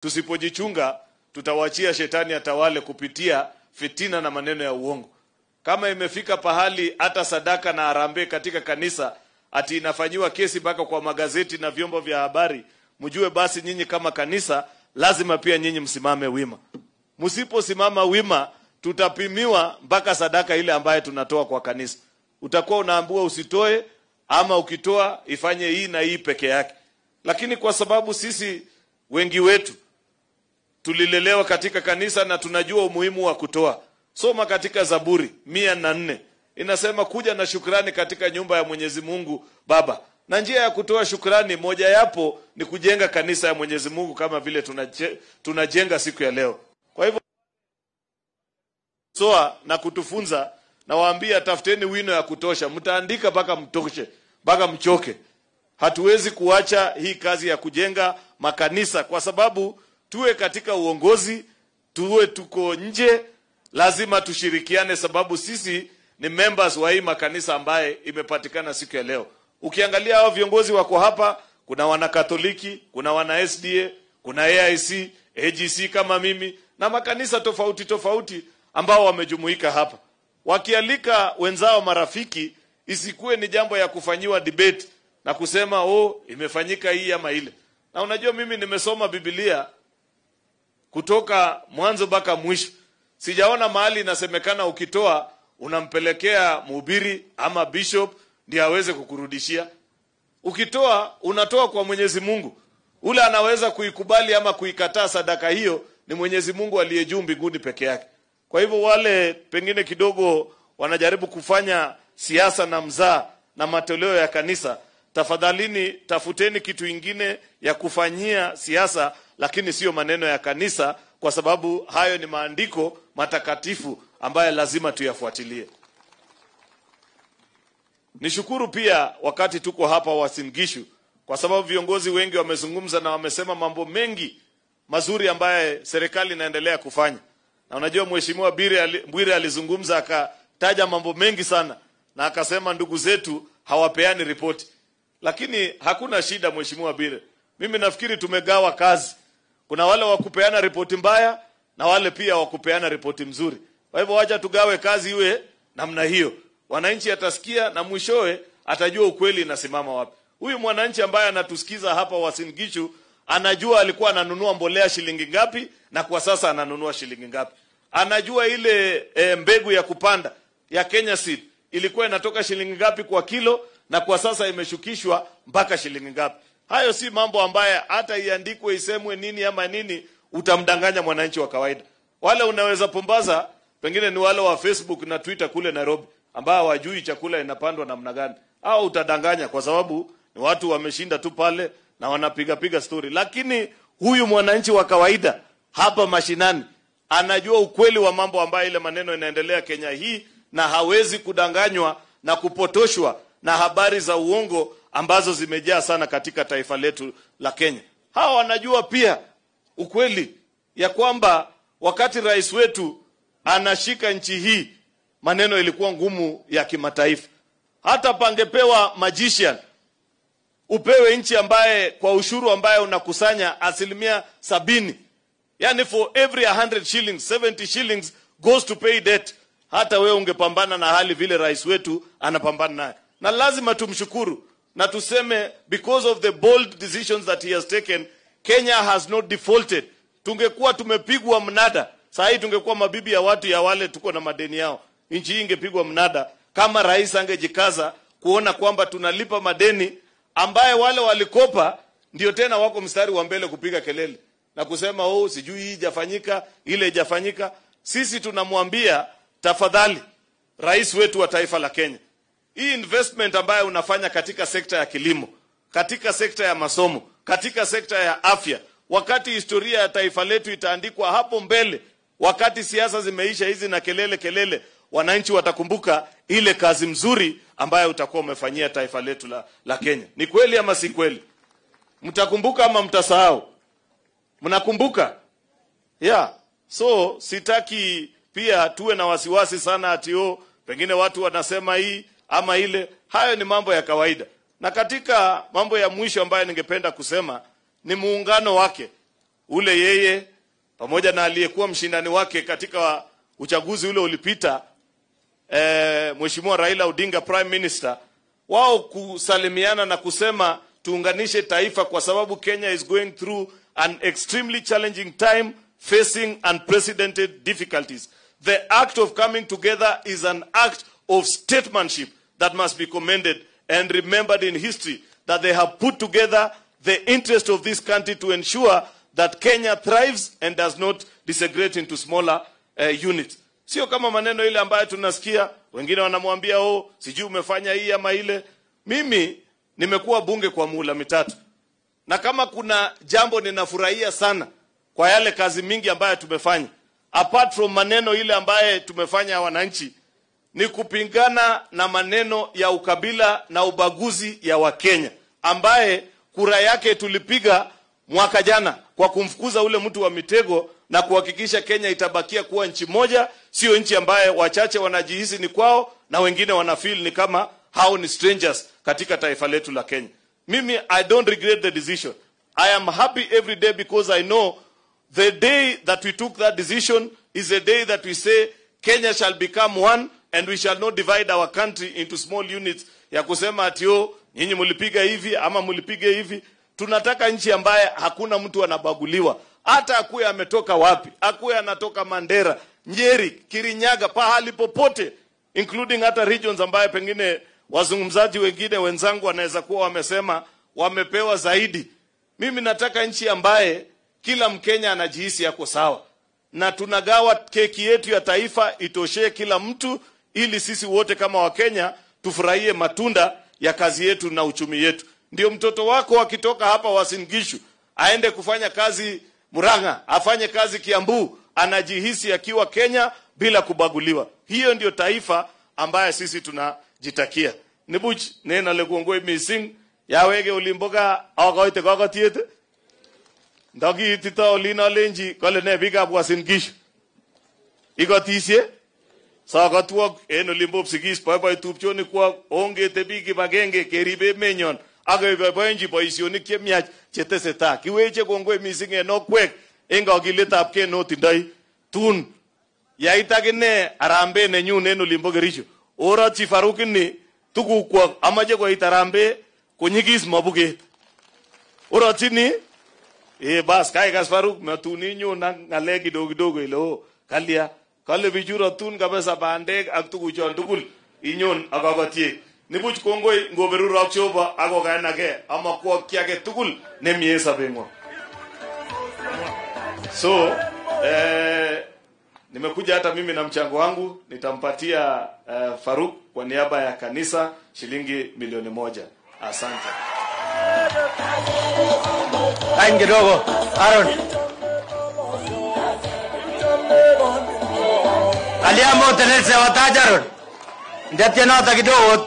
tusipojichunga tutawachia shetani atawale kupitia fitina na maneno ya uongo. Kama imefika pahali hata sadaka na harambee katika kanisa ati inafanyiwa kesi mpaka kwa magazeti na vyombo vya habari, mjue basi nyinyi kama kanisa lazima pia nyinyi msimame wima. Msiposimama wima, tutapimiwa mpaka sadaka ile ambaye tunatoa kwa kanisa. Utakuwa unaambiwa usitoe, ama ukitoa ifanye hii na hii peke yake. Lakini kwa sababu sisi wengi wetu tulilelewa katika kanisa na tunajua umuhimu wa kutoa. Soma katika Zaburi 104. Inasema kuja na shukrani katika nyumba ya Mwenyezi Mungu Baba. Na njia ya kutoa shukrani moja yapo ni kujenga kanisa ya Mwenyezi Mungu kama vile tunajenga siku ya leo. Kwa hivyo soa na kutufunza na waambia tafuteni wino ya kutosha. Mtaandika mpaka mtoshe, mpaka mchoke. Hatuwezi kuacha hii kazi ya kujenga makanisa kwa sababu tuwe katika uongozi, tuwe tuko nje, lazima tushirikiane sababu sisi ni members wa hii makanisa ambaye imepatikana siku ya leo. Ukiangalia hao viongozi wako hapa, kuna wana Katoliki, kuna wana SDA, kuna AIC, AGC kama mimi na makanisa tofauti tofauti ambao wamejumuika hapa. Wakialika wenzao marafiki, isikuwe ni jambo ya kufanyiwa debate na kusema imefanyika hii ama ile. Na unajua mimi nimesoma Biblia kutoka mwanzo mpaka mwisho. Sijaona mahali inasemekana ukitoa unampelekea mhubiri ama bishop ndiye aweze kukurudishia. Ukitoa unatoa kwa Mwenyezi Mungu. Ule anaweza kuikubali ama kuikataa sadaka hiyo ni Mwenyezi Mungu aliye juu mbinguni peke yake. Kwa hivyo wale pengine kidogo wanajaribu kufanya siasa na mzaa na matoleo ya kanisa, tafadhalini tafuteni kitu ingine ya kufanyia siasa, lakini sio maneno ya kanisa, kwa sababu hayo ni maandiko matakatifu ambayo lazima tuyafuatilie. Nishukuru pia wakati tuko hapa Uasin Gishu, kwa sababu viongozi wengi wamezungumza na wamesema mambo mengi mazuri ambaye serikali inaendelea kufanya. Na unajua Mheshimiwa Bwire alizungumza akataja mambo mengi sana na akasema ndugu zetu hawapeani ripoti. Lakini hakuna shida Mheshimiwa Bwire. Mimi nafikiri tumegawa kazi. Kuna wale wa kupeana ripoti mbaya na wale pia wa kupeana ripoti mzuri. Kwa hivyo wacha tugawe kazi iwe namna hiyo. Wananchi atasikia na mwishowe atajua ukweli inasimama wapi. Huyu mwananchi ambaye anatusikiza hapa Uasin Gishu anajua alikuwa ananunua mbolea shilingi ngapi na kwa sasa ananunua shilingi ngapi. Anajua ile mbegu ya kupanda ya Kenya Seed ilikuwa inatoka shilingi ngapi kwa kilo na kwa sasa imeshukishwa mpaka shilingi ngapi. Hayo si mambo ambaye hata iandikwe isemwe nini ama nini utamdanganya mwananchi wa kawaida. Wale unaweza pumbaza pengine ni wale wa Facebook na Twitter kule Nairobi ambao hawajui chakula inapandwa namna gani. Au utadanganya kwa sababu ni watu wameshinda tu pale na wanapiga story. Lakini huyu mwananchi wa kawaida hapa mashinani anajua ukweli wa mambo ambayo ile maneno inaendelea Kenya hii, na hawezi kudanganywa na kupotoshwa na habari za uongo ambazo zimejaa sana katika taifa letu la Kenya. Hawa wanajua pia ukweli ya kwamba wakati rais wetu anashika nchi hii maneno ilikuwa ngumu ya kimataifa. Hata pangepewa magician upewe nchi ambaye kwa ushuru ambaye unakusanya 70%, yani for every 100 shillings 70 shillings goes to pay debt, hata wewe ungepambana na hali vile rais wetu anapambana naye. Na lazima tumshukuru na tuseme because of the bold decisions that he has taken, Kenya has not defaulted. Tungekuwa tumepigwa mnada, saa hii tungekuwa mabibi ya watu ya wale tuko na madeni yao. Nchi hii ingepigwa mnada kama rais angejikaza kuona kwamba tunalipa madeni ambaye wale walikopa ndio tena wako mstari wa mbele kupiga kelele na kusema sijui hii haijafanyika, ile haijafanyika. Sisi tunamwambia tafadhali rais wetu wa taifa la Kenya, hii investment ambayo unafanya katika sekta ya kilimo, katika sekta ya masomo, katika sekta ya afya, wakati historia ya taifa letu itaandikwa hapo mbele, wakati siasa zimeisha hizi na kelele, wananchi watakumbuka ile kazi mzuri ambayo utakuwa umefanyia taifa letu la Kenya. Ni kweli ama si kweli? Mtakumbuka ama mtasahau? Mnakumbuka? So sitaki pia tuwe na wasiwasi sana ati pengine watu wanasema hii ama ile. Hayo ni mambo ya kawaida. Na katika mambo ya mwisho ambayo ningependa kusema ni muungano wake ule yeye pamoja na aliyekuwa mshindani wake katika uchaguzi ule ulipita, Mheshimiwa Raila Odinga Prime Minister, wao kusalimiana na kusema tuunganishe taifa kwa sababu Kenya is going through an extremely challenging time facing unprecedented difficulties. The act of coming together is an act of statesmanship that must be commended and remembered in history, that they have put together the interest of this country to ensure that Kenya thrives and does not disaggregate into smaller units. Sio kama maneno ile ambayo tunasikia wengine wanamwambia sijui umefanya hii ama ile. Mimi nimekuwa bunge kwa muhula mitatu, na kama kuna jambo ninafurahia sana kwa yale kazi mingi ambayo tumefanya, apart from maneno ile ambaye tumefanya wananchi, ni kupingana na maneno ya ukabila na ubaguzi ya Wakenya, ambaye kura yake tulipiga mwaka jana kwa kumfukuza ule mtu wa mitego na kuhakikisha Kenya itabakia kuwa nchi moja, sio nchi ambaye wachache wanajihisi ni kwao na wengine wanafeel ni kama hao ni strangers katika taifa letu la Kenya. Mimi, I don't regret the decision. I am happy every day because I know the day that we took that decision is the day that we say Kenya shall become one and we shall not divide our country into small units ya kusema atio nyinyi mulipiga hivi ama mulipiga hivi. Tunataka nchi ambaye hakuna mtu anabaguliwa, hata akuwe ametoka wapi, akuwe anatoka Mandera, Nyeri, Kirinyaga, pahali popote, including hata regions ambaye pengine wazungumzaji wengine wenzangu wanaweza kuwa wamesema wamepewa zaidi. Mimi nataka nchi ambaye kila Mkenya anajihisi yako sawa, na tunagawa keki yetu ya taifa itoshee kila mtu, ili sisi wote kama Wakenya tufurahie matunda ya kazi yetu na uchumi yetu. Ndio mtoto wako akitoka hapa Uasin Gishu aende kufanya kazi Murang'a, afanye kazi Kiambu, anajihisi akiwa Kenya bila kubaguliwa. Hiyo ndio taifa ambaye sisi tunajitakia. Nibuch nena lekuongoi missing yawege ulimboga akoite kokotiet ndogi itito olino lenji kole ne bikab Uasin Gishu ikotisie sakatwok en olimbo Psigis boiboi tupchonik kwa ongete biik kibagenge keribe menyon akeboiboenji boisionik chemiach chetesetai. Kiweche kongoi missing en okwek en kakiletab kei notindoi tun yait akine arambe nenyun en olimbo Kericho orotchi Faruk ni tugukwok amache koit arambe konyigis mabuket orotchini bas kaikas Faruk matuni nyun ak ngalek kidogo ile kalia kale bichuro tun kabisa bandek ak tuguchon tugul inyon akabatie nibuch kongoi ngoberurok Jehova akokanage amakwok kiage tugul nemie sabengwa. So nimekuja hata mimi na mchango wangu, nitampatia Faruk kwa niaba ya kanisa shilingi milioni 1. Asante. Time kidogo. Aaron. Aliamo tenelse wataja Aaron. Ndio nota kidogo.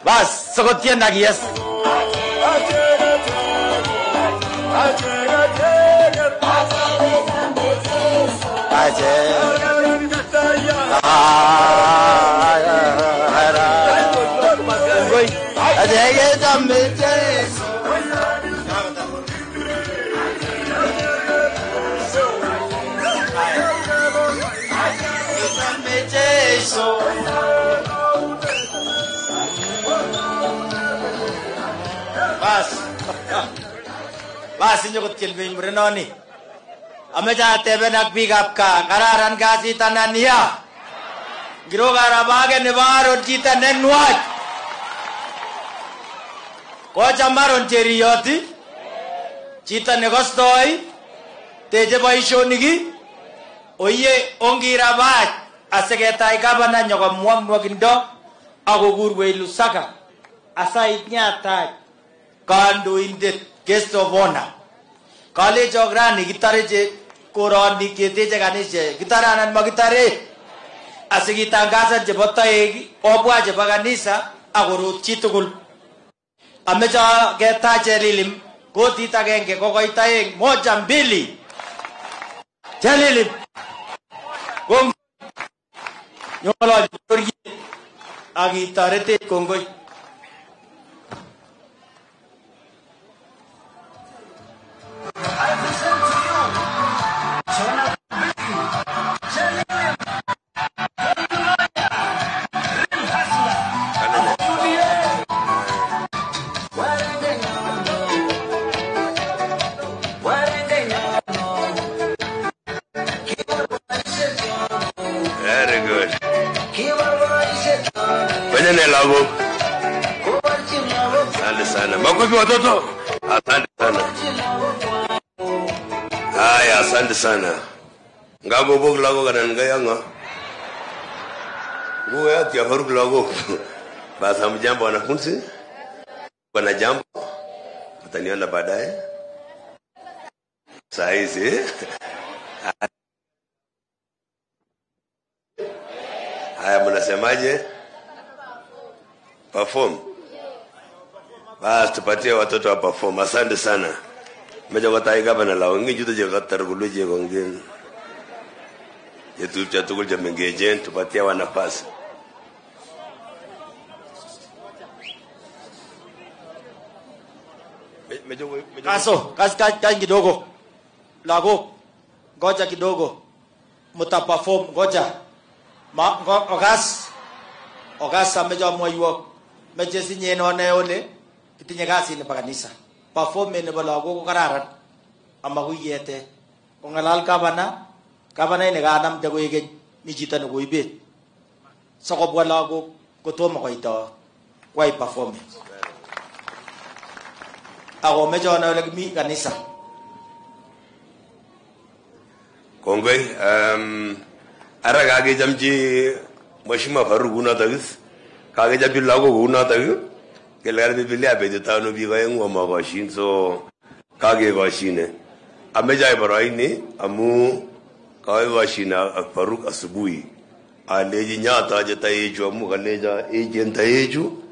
Bas, sokotia na kiasi. Bas inyo kot kilbin mrenoni. Amecha tebenak bikap ka kararan kasit anania. Giro karabage ne baro chita nenwach. Kocha maron cheriyoti. Chita ne kostoi teje boisionik. Oye ongirabach aseketai gavana nyokomwa mwakindo akokurwe Lusaka asait nyatai kandoindet guest of honor. College of Rani gitareje koroni keteje kanisa gitaranan magitare asigitangaza chebo toek obwa chebo kanisa akorut chitugul. Amecha ketache lilim kotit agenge kokoitaeng 1 2 Chalilim Kong Nyolo Jorgi agitarete kongoi. I present to you lago. Asante sana. Makofi watoto. Asante sana. Haya, asante sana. Ngago bog lago kanan ngayanga. Nguo ya Faruk lago. Basi hamjambo wanafunzi. Kuna jambo utaniona baadaye. Saa hizi haya, mnasemaje? Perform. Basi tupatie watoto wa perform. Asante sana. Meja kwa taiga bana lao ngi juto je katarugulu je kongen. Yetu chatukul je mengejen tupatie wanafasi. Kazi kidogo. Lago. Ngoja kidogo. Muta perform ngoja. Ogas ameja moyo. Meje sinye no ne ole. Kitinye kasi ni pakanisa. Perform ne balago ko kararan. Amaguyete. Kongalal kabana ne ganam jago yege ni jita no goibe. Sako balago ko to mo ko ito. Why performance? Ako medyo nalagmi kanisa. Kongwe ara kage jamji Mheshimiwa Faruk unatagis kage jamji lago unatagis kelare biblia bede tano biga yengo magashin so kage gashine ameja ibaraini amu kage gashina Faruk asubuhi aleji nyata jeta yeju amu kaleja ejenta yeju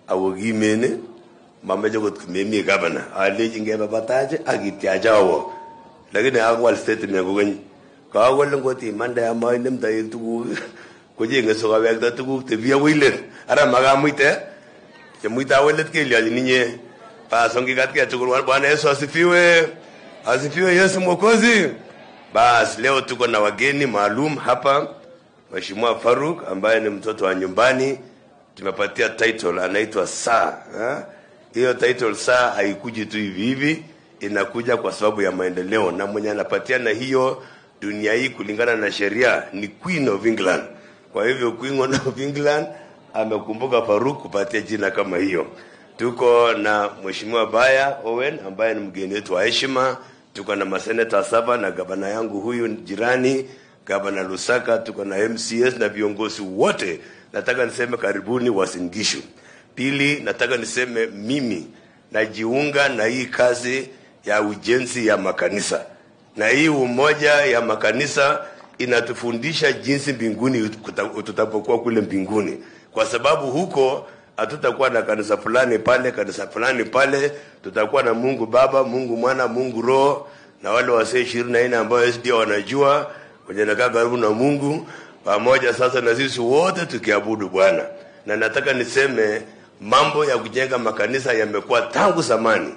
awogimene mameja got kumemi gabana aleji ngeba bataje agitiajawo lakini agwal statement gogen ka wala ngoti manda ya mai nem dai tugu ko je ngaso ga wek da tugu te biya wilen ara maga muite je muita welet ke liya ninye pa songi gat ke tugu bwana Yesu asifiwe Yesu Mwokozi. Bas leo tuko na wageni maalum hapa, Mheshimiwa Faruk ambaye ni mtoto wa nyumbani, tumepatia title anaitwa Sir. Hiyo title Sir haikuji tu hivi hivi, inakuja kwa sababu ya maendeleo, na mwenye anapatia na hiyo dunia hii kulingana na sheria ni Queen of England. Kwa hivyo Queen of England amekumbuka Faruk kupatia jina kama hiyo. Tuko na Mheshimiwa Baya Owen ambaye ni mgeni wetu wa heshima. Tuko na maseneta 7 na gavana yangu huyu jirani, Gavana Lusaka. Tuko na MCS na viongozi wote. Nataka niseme karibuni Uasin Gishu. Pili, nataka niseme mimi najiunga na hii kazi ya ujenzi ya makanisa. Na hii umoja ya makanisa inatufundisha jinsi mbinguni tutapokuwa kule mbinguni. Kwa sababu huko hatutakuwa na kanisa fulani pale, kanisa fulani pale. Tutakuwa na Mungu Baba, Mungu Mwana, Mungu Roho, na wale wasee 24 ambao SD wanajua wenye nakaa karibu na Mungu pamoja. Sasa na sisi wote tukiabudu Bwana. Na nataka niseme mambo ya kujenga makanisa yamekuwa tangu zamani.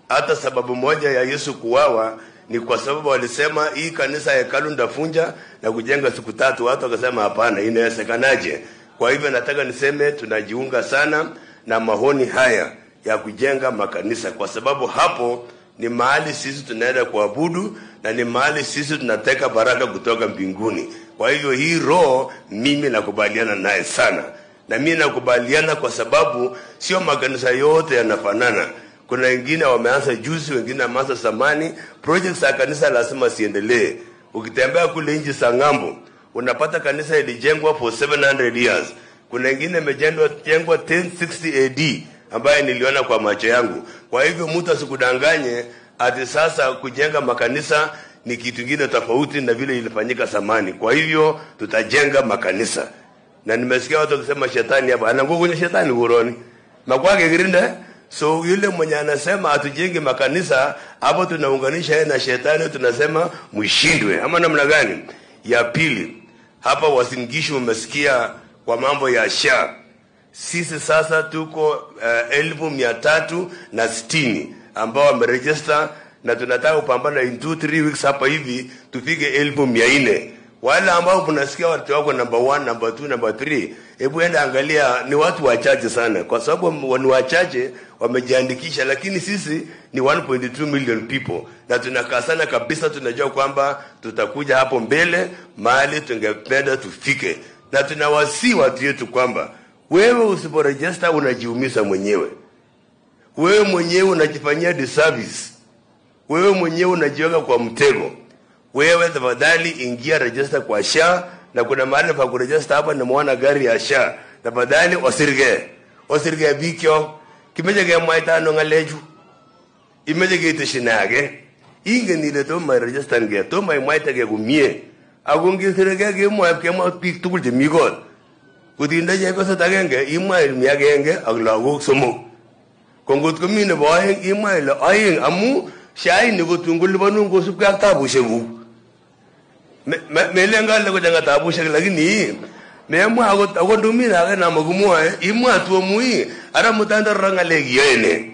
Hata sababu moja ya Yesu kuwawa ni kwa sababu walisema hii kanisa hekalu ndafunja na kujenga siku 3. Watu wakasema hapana, inawezekanaje? Kwa hivyo nataka niseme tunajiunga sana na mahoni haya ya kujenga makanisa, kwa sababu hapo ni mahali sisi tunaenda kuabudu na ni mahali sisi tunateka baraka kutoka mbinguni. Kwa hivyo hii roho mimi nakubaliana naye sana. Na mimi nakubaliana kwa sababu sio makanisa yote yanafanana. Kuna wengine wameanza juzi, wengine wameanza zamani. Projects ya kanisa lazima siendelee. Ukitembea kule nje za ngambo, unapata kanisa ilijengwa for 700 years. Kuna wengine imejengwa 1060 AD ambaye niliona kwa macho yangu. Kwa hivyo mtu asikudanganye ati sasa kujenga makanisa ni kitu kingine tofauti na vile ilifanyika zamani. Kwa hivyo tutajenga makanisa. Na nimesikia watu wakisema shetani hapa ana nguvu kwenye shetani uroni. Makwake girinda. So yule mwenye anasema atujenge makanisa, hapo tunaunganisha yeye na shetani, tunasema mshindwe. Ama namna gani? Ya pili, hapa Uasin Gishu umesikia kwa mambo ya SHA. Sisi sasa tuko 1360 ambao wameregister, na tunataka kupambana in 2-3 weeks hapa hivi tufike 1400. Wale ambao tunasikia watu wako number 1, number 2, number 3, hebu enda angalia, ni watu wachache sana, kwa sababu ni wachache wamejiandikisha, lakini sisi ni 1.2 million people, na tunakaa sana kabisa. Tunajua kwamba tutakuja hapo mbele mahali tungependa tufike, na tunawasi watu yetu kwamba Wewe usiporegister unajiumiza mwenyewe. Wewe mwenyewe unajifanyia disservice. Wewe mwenyewe unajiweka kwa mtego. Wewe tafadhali ingia register kwa SHA, na kuna mahali pa kuregister hapa nimeona gari ya SHA. Tafadhali osirge bikyo kimeje ge maita no ngaleju. Imeje ge tishinage. Ingen ile to my register ge to my maita ge gumie. Agungi sirge ge mo ke mo pik tugul je migot. Kudinda je ko sa tagenge imail mi agenge ak lagok somok. Kongot komi ne boeng imail aing amu shai ni gotungul banu go su ka tabushegu. Me lenga le ko janga tabushegu lakini me mo ago dumi na na magumo imwa tu mui ara mutanda ranga le yene.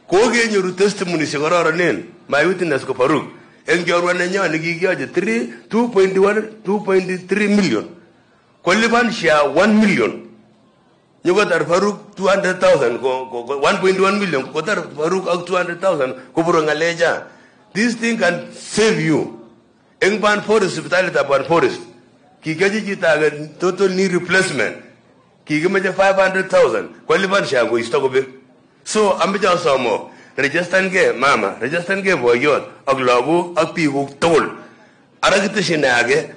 Ko ge nyuru testimony sigororo nen my witness ko Faruk enjorwa ne nyani gigiaje 2.3 million. Koliban share 1 million. You got a Faruk 200,000, 1.1 million, got a Faruk 200,000, Kuburangaleja. This thing can save you. Engban Forest, Vitality Ban Forest. Kikaji target total knee replacement. Kigamaja 500,000. Koliban Shago is Togobe. So, Amija Samo, register ge, Mama, register ge, Voyot, Oglabu, Apihu, Toll. Aragitishinage,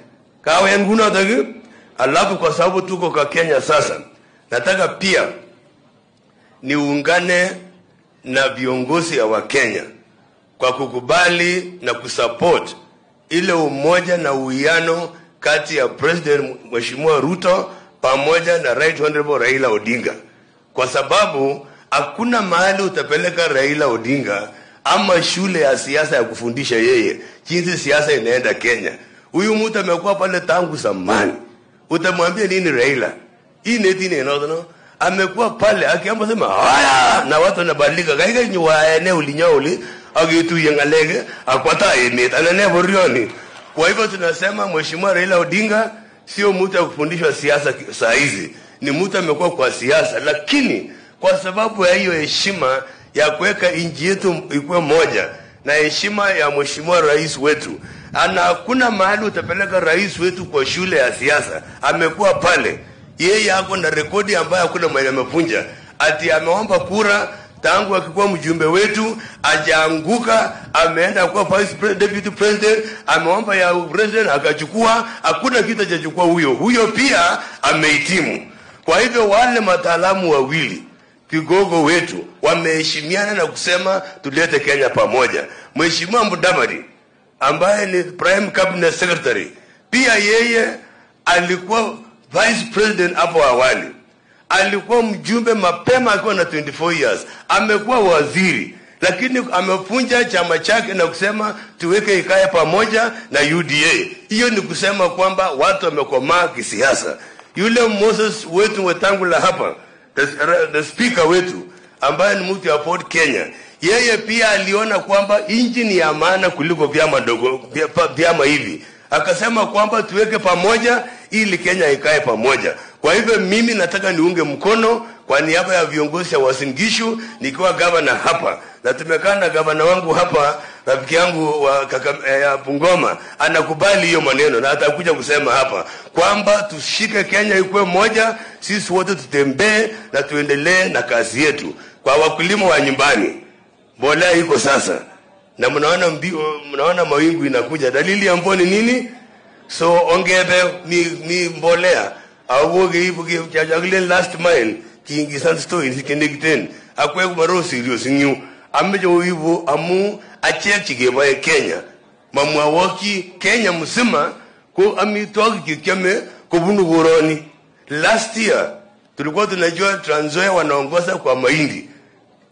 Kawayan Guna Dagi, alafu kwa sababu tuko kwa Kenya sasa. Nataka pia niungane na viongozi wa Kenya kwa kukubali na kusupport ile umoja na uwiano kati ya President Mheshimiwa Ruto pamoja na Right Honorable Raila Odinga. Kwa sababu hakuna mahali utapeleka Raila Odinga ama shule ya siasa ya kufundisha yeye jinsi siasa inaenda Kenya. Huyu mtu amekuwa pale tangu zamani. Utamwambia nini Raila? Hii netini enodono amekuwa pale akiamba sema haya na watu wanabadilika kaika nyua ene ulinyauli agitu yengalege akwata emet anane borioni. Kwa hivyo tunasema Mheshimiwa Raila Odinga sio mtu wa kufundishwa siasa saa hizi, ni mtu amekuwa kwa siasa, lakini kwa sababu ya hiyo heshima ya kuweka nchi yetu ikuwe moja na heshima ya Mheshimiwa Rais wetu, ana hakuna mahali utapeleka rais wetu kwa shule ya siasa. Amekuwa pale, yeye yako na rekodi ambayo hakuna mwenye amepunja. Ati ameomba kura tangu akikuwa mjumbe wetu, ajaanguka, ameenda kwa vice president, deputy president, ameomba ya president akachukua, hakuna kitu hajachukua huyo pia amehitimu. Kwa hivyo wale mataalamu wawili kigogo wetu wameheshimiana na kusema tulete Kenya pamoja. Mheshimiwa Mudavadi ambaye ni prime cabinet secretary, pia yeye alikuwa vice president hapo awali, alikuwa mjumbe mapema akiwa na 24 years, amekuwa waziri, lakini amefunja chama chake na kusema tuweke ikae pamoja na UDA. Hiyo ni kusema kwamba watu wamekomaa kisiasa. Yule Moses wetu Wetangula hapa, the speaker wetu ambaye ni mtu wa Ford Kenya, yeye pia aliona kwamba nchi ni ya maana kuliko vyama dogo vyama hivi, akasema kwamba tuweke pamoja ili Kenya ikae pamoja. Kwa hivyo mimi nataka niunge mkono kwa niaba ya viongozi wa Uasin Gishu nikiwa governor hapa, na tumekaa na governor wangu hapa, rafiki yangu wa Bungoma, anakubali hiyo maneno na atakuja kusema hapa kwamba tushike Kenya ikuwe moja, sisi wote tutembee na tuendelee na kazi yetu. Kwa wakulima wa nyumbani, mbolea iko sasa na mnaona mawingu inakuja, dalili ya mvua ni nini? So ongebe ni mbolea awoge ipo kiajagle last mile kingi sansto insikenegten akwe kumaro serious nyu amejo ivo amu achechi geba Kenya mamwa woki Kenya msima ko amitwagi kikeme ko bunu goroni. Last year tulikuwa tunajua Trans Nzoia wanaongoza kwa mahindi,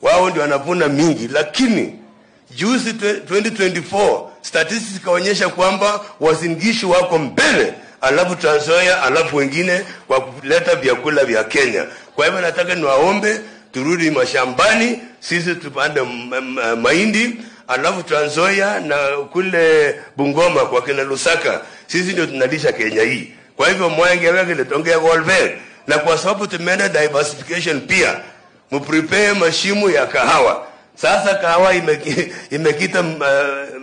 wao ndio wanavuna mingi, lakini juzi 2024 statistics kaonyesha kwamba Uasin Gishu wako mbele, alafu Trans Nzoia, alafu wengine kwa kuleta vyakula vya Kenya. Kwa hivyo nataka niwaombe turudi mashambani, sisi tupande mahindi, alafu Trans Nzoia na kule Bungoma kwa kina Lusaka sisi ndio tunalisha Kenya hii. Kwa hivyo mwenge wake letongea golve, na kwa sababu tumeenda diversification pia mprepare mashimo ya kahawa. Sasa kahawa imekita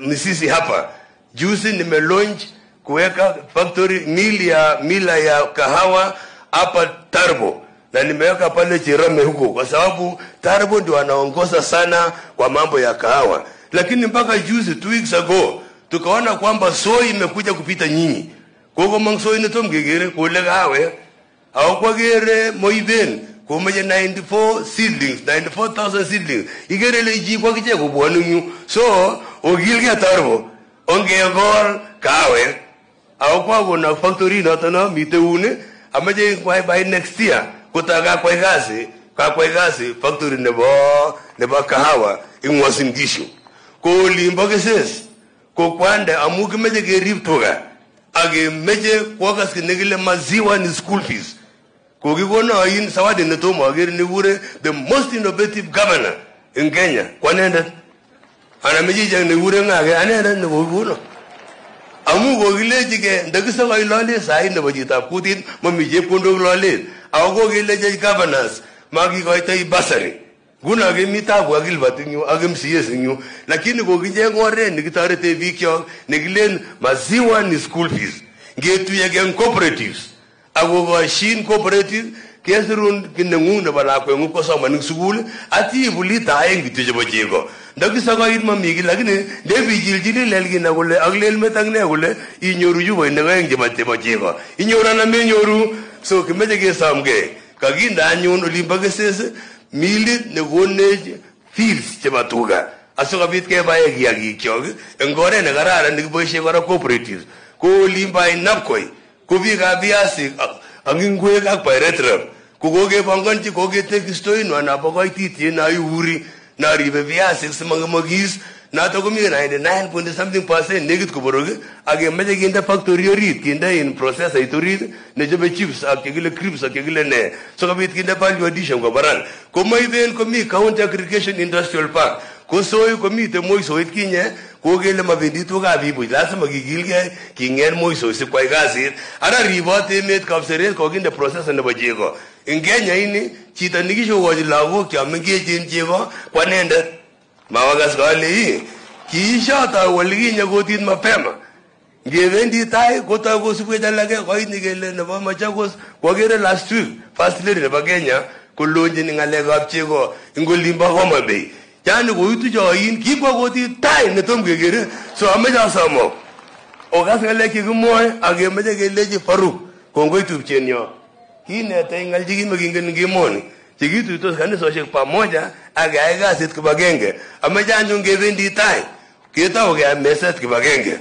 misisi hapa. Juzi nimelaunch kuweka factory mila ya kahawa hapa Tarbo. na nimeweka pale Cherame huko kwa sababu Taribo ndio anaongoza sana kwa mambo ya kahawa. Lakini mpaka juzi 2 weeks ago tukaona kwamba soy imekuja kupita nyinyi. Koko mang soy nito mgegere kule kahawa au kwa gere Moiben kumeje 94,000 seedlings igere leji kwa kije kubwanu. So ogilge Taribo ongegol kahawa au kwa kuna factory notono miteune amaje by next year kutaka kwa kazi factory nebo kahawa in Uasin Gishu ko limbo keses ko kwande amuki meje gerib toga age meje kwa kinegile maziwa ni school fees ko gikono yin sawadi ne to magere ni wure the most innovative governor in Kenya kwanenda ana meje jang ne wure ngage anenda ne wono amu go gileji ke ndagisa ko ilole sai ne bajita putin mamije pondo lole ago gileji governors magi ko tai basari guna ge mitabu agil batinyu agem siyesinyu lakini go gije ngore ni gitarete vikyo ne gilen maziwa ni school fees ngetu yegen cooperatives ago go shin cooperative kesrun kinengu ne bala ko ngu ko sama ni school ati bulita ayengi tije bojego ndagisa ko irma migi lakini debi jiljili lelgi na gole aglel metangne gole inyoru yubo ne ngi mate bojego inyora na menyoru so kimeje ge samge kaginda anyun olimba gesese milit ne goneje fields chebatuga asoka bit ke baye giagi kyog engore ne garara ne boishe gora cooperatives ko olimba inapkoi ko biga biasi angingwe ka piretra ko goge banganji ko ge tekistoi no na bagoi titi na yuri na ribe biasi simangomogis na to komi 99.something% negit ko boroge age meje ginda factory orit kinda in process itorit ne jobe chips akegile crips akegile ne so kabit kinda value addition ko baran ko Moiben ko mi county aggregation industrial park ko soy ko mi te moisoit kinye ko gele mabendi to ga bibu lazima gigilge kingen moiso se kwai gasir ara ribote met kapseret ko ginda process ne bojego in Kenya ini chita nigisho woji lago kya mengejin jego kwanenda mawagas gale kiishata waliginya gotin mapema ngevendi tai kota go subwe dalage ko inigele ne ba machagos ko gere last week first lady ne Kenya ko lonje ni ngale gapchego ngolimba Homa Bay yani go itu jo yin ki ko goti tai ne tom gegere so ameja samo o gas ngale ki gumoy age meje geleji Faruk ko ngoitu chenyo kine tai ngaljigi magingen ngimoni chikitu tos kanisa shek pamoja aga sit kibagenge ameja njunge vendi tai kita oga meset kibagenge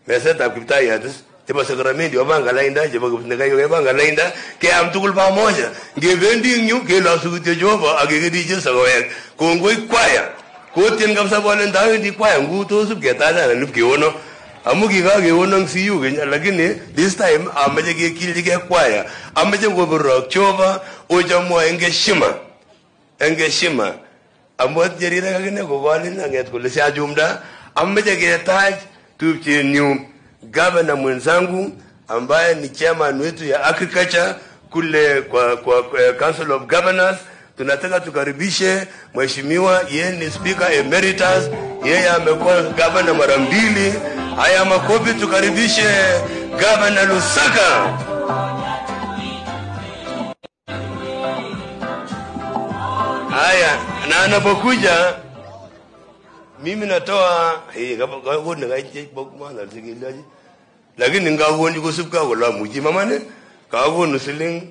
meset ab kitai hadas tiba sakramenti obanga lainda tiba kupinga yo obanga lainda ke amtukul pamoja ngevendi nyu ke la sugute joba age dije sagoye kongoi kwaya ko tien kamsa bolen dawe di kwaya nguto sub ketana na nupkiono amugi ga ge wonang siyu ge lakini this time ameje ge kilje kwaya ameje go borok choba ojamo engeshima amot jerira ga ne go walin nget ko lesi ajumda ameje ge taj tupche new governor mwenzangu ambaye ni chairman wetu ya agriculture kule kwa Council of Governors. Tunataka tukaribishe mheshimiwa yeye ni speaker emeritus, yeye amekuwa governor mara 2. Haya makofi tukaribishe Governor Lusaka. Haya na anapokuja mimi natoa gavana gaje bokmana zigilaji lakini ngawoni kusubka wala muji mamane kagonu siling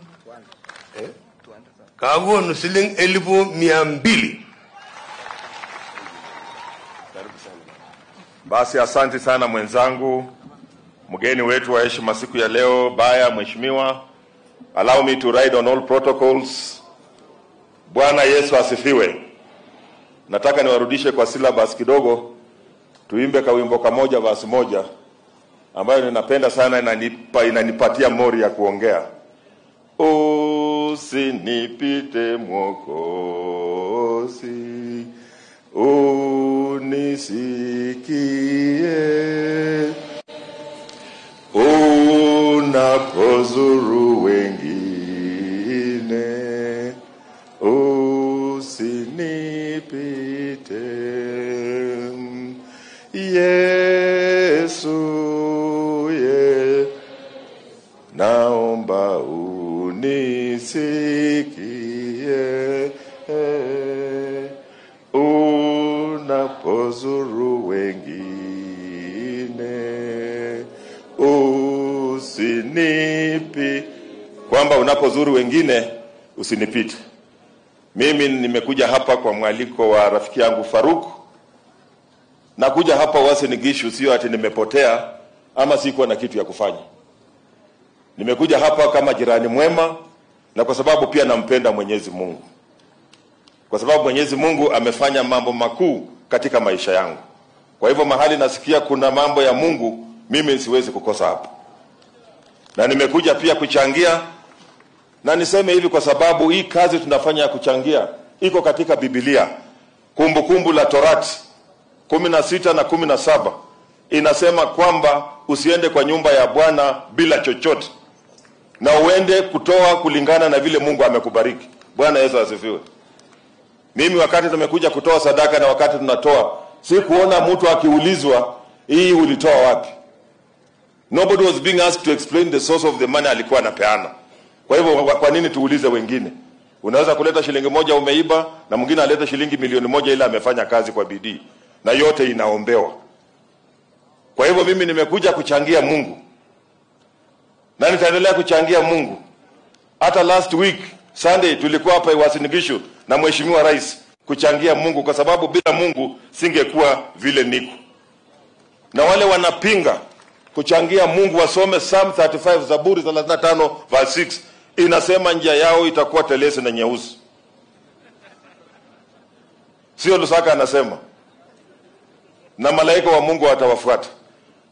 kagonu siling 1200. Basi asante sana mwenzangu, mgeni wetu wa heshima siku ya leo, baya mheshimiwa. Allow me to ride on all protocols. Bwana Yesu asifiwe. Nataka niwarudishe kwa syllabus kidogo, tuimbe kawimbo kamoja verse moja ambayo ninapenda sana, inanipatia mori ya kuongea. Usinipite Mwokozi, unisikie unapozuru wengine, usinipite Yesu, naomba unisikie. usinipi, kwamba unapozuru wengine usinipite. Mimi nimekuja hapa kwa mwaliko wa rafiki yangu Faruk. Nakuja hapa Uasin Gishu sio ati nimepotea ama sikuwa na kitu ya kufanya. Nimekuja hapa kama jirani mwema, na kwa sababu pia nampenda Mwenyezi Mungu. Kwa sababu Mwenyezi Mungu amefanya mambo makuu katika maisha yangu. Kwa hivyo mahali nasikia kuna mambo ya Mungu, mimi siwezi kukosa hapa. Na nimekuja pia kuchangia, na niseme hivi kwa sababu hii kazi tunafanya ya kuchangia iko katika Biblia. Kumbukumbu la Torati 16 na 17 inasema kwamba usiende kwa nyumba ya Bwana bila chochote, na uende kutoa kulingana na vile Mungu amekubariki. Bwana Yesu asifiwe. Mimi wakati tumekuja kutoa sadaka na wakati tunatoa, si kuona mtu akiulizwa hii ulitoa wapi. Nobody was being asked to explain the source of the money alikuwa anapeana. Kwa hivyo kwa nini tuulize wengine? Unaweza kuleta shilingi moja umeiba, na mwingine aleta shilingi milioni moja ila amefanya kazi kwa bidii, na yote inaombewa. Kwa hivyo mimi nimekuja kuchangia Mungu, na nitaendelea kuchangia Mungu. Hata last week Sunday tulikuwa hapa Uasin Gishu na Mheshimiwa Rais kuchangia Mungu, kwa sababu bila Mungu singekuwa vile niko. Na wale wanapinga kuchangia Mungu wasome Psalm 35, Zaburi 35 verse 6, inasema njia yao itakuwa telesi na nyeusi. Sio Lusaka anasema. Na malaika wa Mungu watawafuata.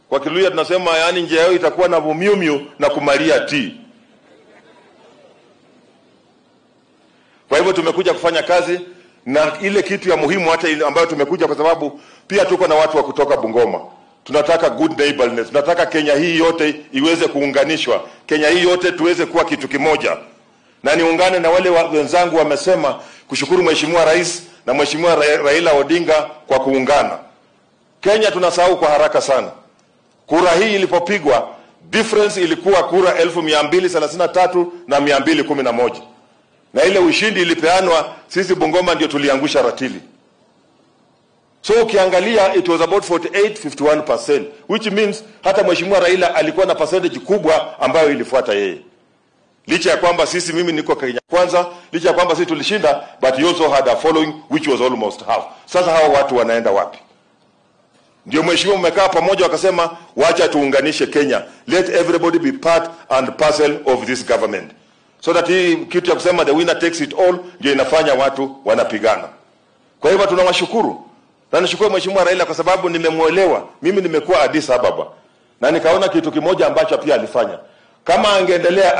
Kwa Kiluya tunasema yani njia yao itakuwa na vumiumyu na kumalia ti. Kwa hivyo tumekuja kufanya kazi, na ile kitu ya muhimu hata ile ambayo tumekuja kwa sababu pia tuko na watu wa kutoka Bungoma. Tunataka good neighborliness. Tunataka Kenya hii yote iweze kuunganishwa. Kenya hii yote tuweze kuwa kitu kimoja. Na niungane na wale wenzangu wamesema kushukuru Mheshimiwa Rais na Mheshimiwa Raila Odinga kwa kuungana. Kenya tunasahau kwa haraka sana. Kura hii ilipopigwa, difference ilikuwa kura 1233 na 211. Na ile ushindi ilipeanwa, sisi Bungoma ndio tuliangusha ratili. So ukiangalia it was about 48-51%, which means hata Mheshimiwa Raila alikuwa na percentage kubwa ambayo ilifuata yeye. Licha ya kwamba sisi, mimi niko Kenya Kwanza, licha ya kwamba sisi tulishinda, but he also had a following which was almost half. Sasa hawa watu wanaenda wapi? Ndio Mheshimiwa mmekaa pamoja wakasema wacha tuunganishe Kenya. Let everybody be part and parcel of this government. So that hii kitu ya kusema the winner takes it all ndio inafanya watu wanapigana. Kwa hivyo tunawashukuru. Na nishukuru Mheshimiwa Raila kwa sababu nimemuelewa. Mimi nimekuwa Addis Ababa na nikaona kitu kimoja ambacho pia alifanya. Kama angeendelea,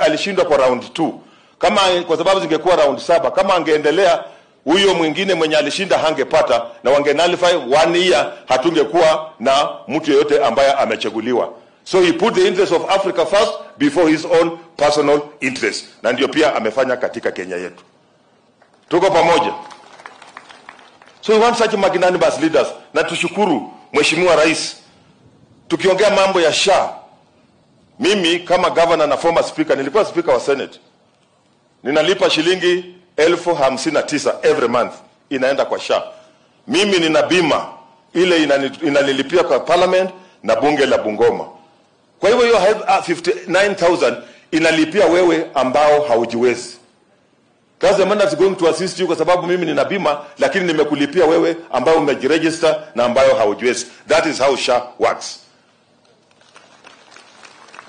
alishindwa kwa round 2. Kama kwa sababu zingekuwa round 7, kama angeendelea huyo mwingine mwenye alishinda hangepata, na wangenalify 1 year, hatungekuwa na mtu yeyote ambaye amechaguliwa. So he put the interest of Africa first before his own personal interest. Na ndio pia amefanya katika Kenya yetu. Tuko pamoja. So we want such magnanimous leaders. Na tushukuru Mheshimiwa Rais. Tukiongea mambo ya SHA, mimi kama governor na former speaker, nilikuwa speaker wa Senate, ninalipa shilingi 1059 every month inaenda kwa SHA. Mimi nina bima ile inanilipia kwa parliament na bunge la Bungoma. Kwa hivyo hiyo 59,000 inalipia wewe ambao haujiwezi. That's the man that's going to assist you, kwa sababu mimi nina bima, lakini nimekulipia wewe ambao umejiregister na ambao haujiwezi. That is how SHA works.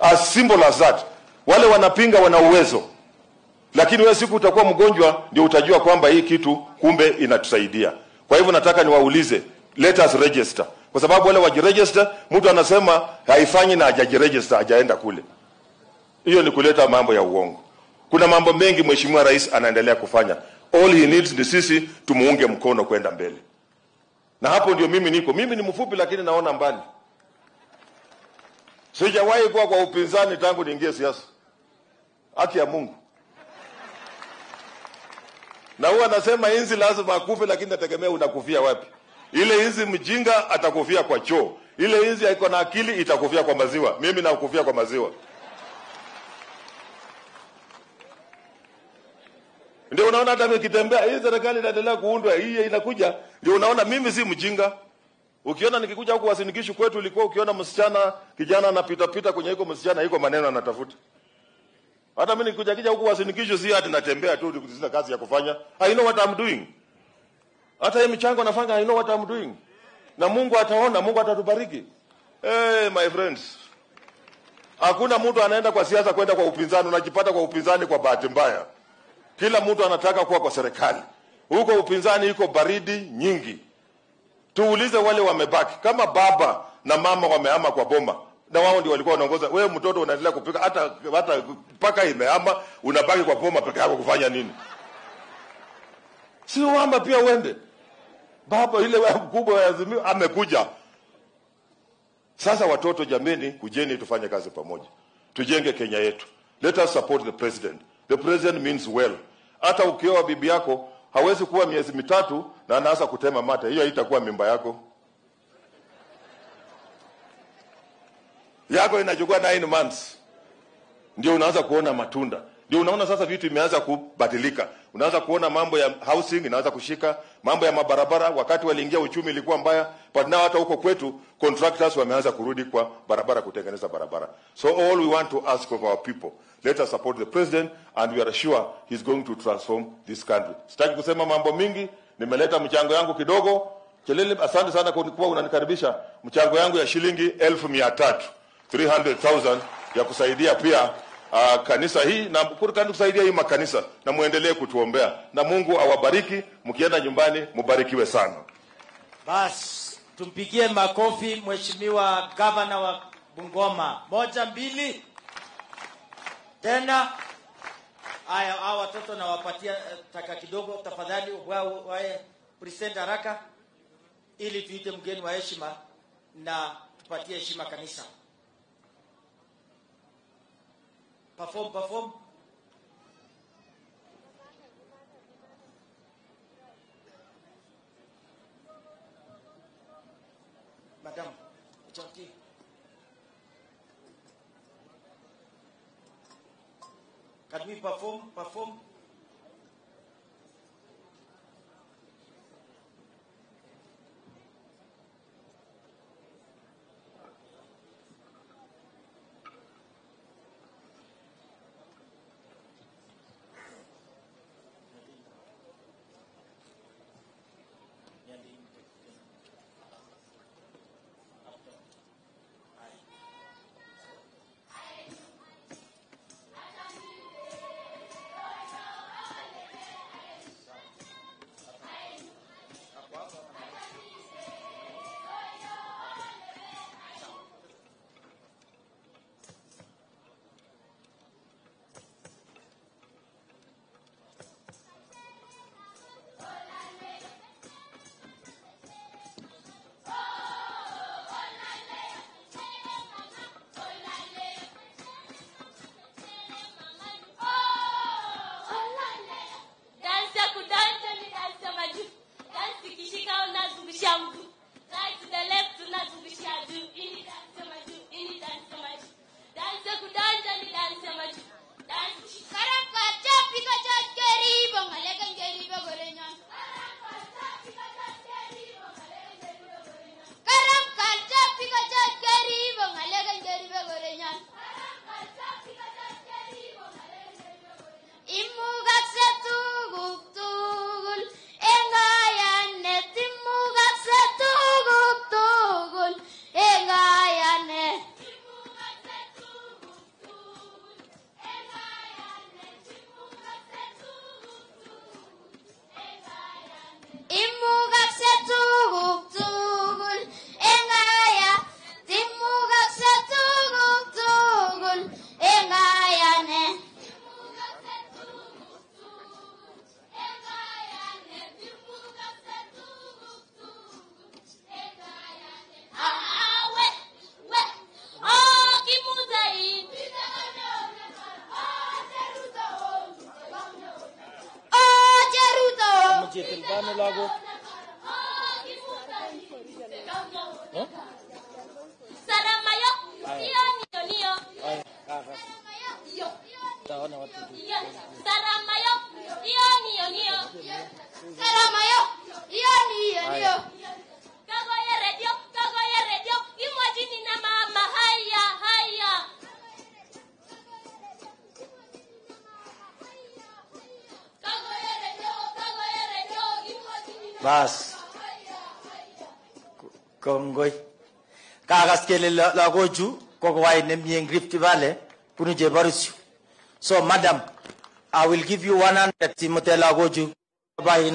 As simple as that. Wale wanapinga wana uwezo, lakini wewe siku utakuwa mgonjwa ndio utajua kwamba hii kitu kumbe inatusaidia. Kwa hivyo nataka niwaulize, let us register. Kwa sababu wale wajiregister, mtu anasema haifanyi na hajajiregister, hajaenda kule. Hiyo ni kuleta mambo ya uongo. Kuna mambo mengi Mheshimiwa Rais anaendelea kufanya. All he needs ni sisi tumuunge mkono kwenda mbele. Na hapo ndio mimi niko. Mimi ni mfupi lakini naona mbali. Sijawahi kuwa kwa upinzani tangu niingie siasa. Haki ya Mungu. Na huwa anasema inzi lazima akufe, lakini nategemea unakufia wapi. Ile inzi mjinga atakufia kwa choo. Ile inzi haiko na akili itakufia kwa maziwa. Mimi nakufia kwa maziwa. Ndio unaona hata nikitembea hii serikali inaendelea kuundwa, hii inakuja, ndio unaona mimi si mjinga. Ukiona nikikuja huku Uasin Gishu kwetu, ulikuwa ukiona msichana kijana anapita pita kwenye iko msichana iko maneno anatafuta. Hata mimi nikikuja huku Uasin Gishu si hata natembea tu, sina kazi ya kufanya. I know what I'm doing. Hata hii michango nafanya, I know what I'm doing. Na Mungu ataona, Mungu atatubariki. My friends. Hakuna mtu anaenda kwa siasa kwenda kwa upinzani, unajipata kwa upinzani kwa bahati mbaya. Kila mtu anataka kuwa kwa serikali. Huko upinzani iko baridi nyingi. Tuulize wale wamebaki. Kama baba na mama wamehama kwa boma, na wao ndio walikuwa wanaongoza, wewe mtoto unaendelea kupika hata paka imehama, unabaki kwa boma peke yako kufanya nini? Sio wamba pia uende. Baba ile mkubwa wa Azimio amekuja. Sasa watoto jameni, kujeni tufanye kazi pamoja. Tujenge Kenya yetu. Let us support the president. The president means well. Hata ukioa bibi yako hawezi kuwa miezi mitatu na anaanza kutema mate. Hiyo haitakuwa mimba yako. Yako inachukua 9 months. Ndio unaanza kuona matunda. Ndio unaona sasa vitu imeanza kubadilika. Unaanza kuona mambo ya housing inaanza kushika, mambo ya mabarabara. Wakati waliingia uchumi ilikuwa mbaya, but now hata huko kwetu contractors wameanza kurudi kwa barabara kutengeneza barabara. So all we want to ask of our people, let us support the president and we are sure he's going to transform this country. Sitaki kusema mambo mingi, nimeleta mchango yangu kidogo. Kelele, asante sana kwa kuwa unanikaribisha. Mchango yangu ya shilingi 1,300, 300,000 ya kusaidia pia kanisa hii na kusaidia hii makanisa, na muendelee kutuombea na Mungu awabariki. Mkienda nyumbani mubarikiwe sana. Bas, tumpigie makofi mheshimiwa gavana wa Bungoma. 1 2 tena. Haya, hao watoto na wapatia taka kidogo tafadhali, wae present haraka ili tuite mgeni wa heshima na tupatie heshima kanisa. Perform. Madam, chanti. Can we perform? lago. Saramayo, niyo. Taona watu. Saramayo, niyo. Saramayo, niyo. Kagoye radio. Bas. Kongoi. Kagas kele lagochu kokowai nemie en Rift Valley bunu Jeborusio. So madam, I will give you 100 Timote lagochu bain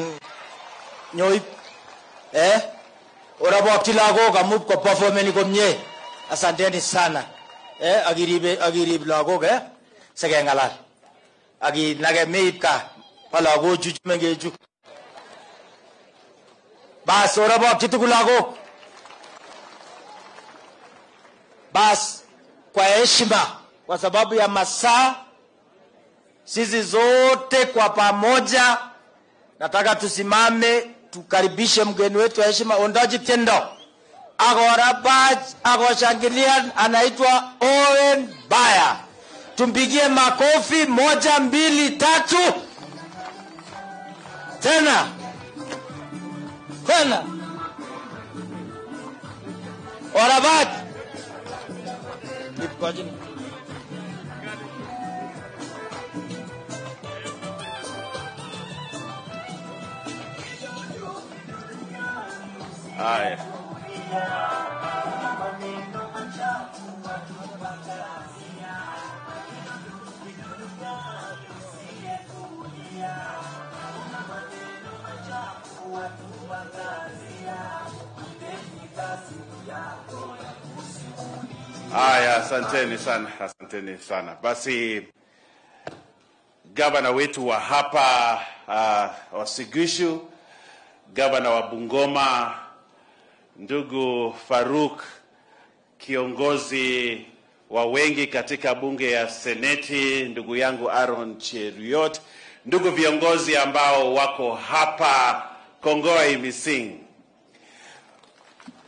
nyoi. Ora bokti lago kamup ko performeni komye. Asanteni sana. Agirib lago sekengalal. Agi nage meip ka palagochu mengechu. Bas ora bokti tukulago. Bas kwa heshima, kwa sababu ya masaa, sisi zote kwa pamoja nataka tusimame tukaribishe mgeni wetu wa heshima Ondaji Tiendo. Agoshangilia anaitwa Owen Baya. Tumpigie makofi 1 2 3. Tena. Orabat. Haya. Haya, asanteni sana. Basi gavana wetu wa hapa Uasin Gishu, gavana wa Bungoma, ndugu Faruk, kiongozi wa wengi katika bunge ya seneti, ndugu yangu Aaron Cheruiyot, ndugu viongozi ambao wako hapa Kongoi Mising.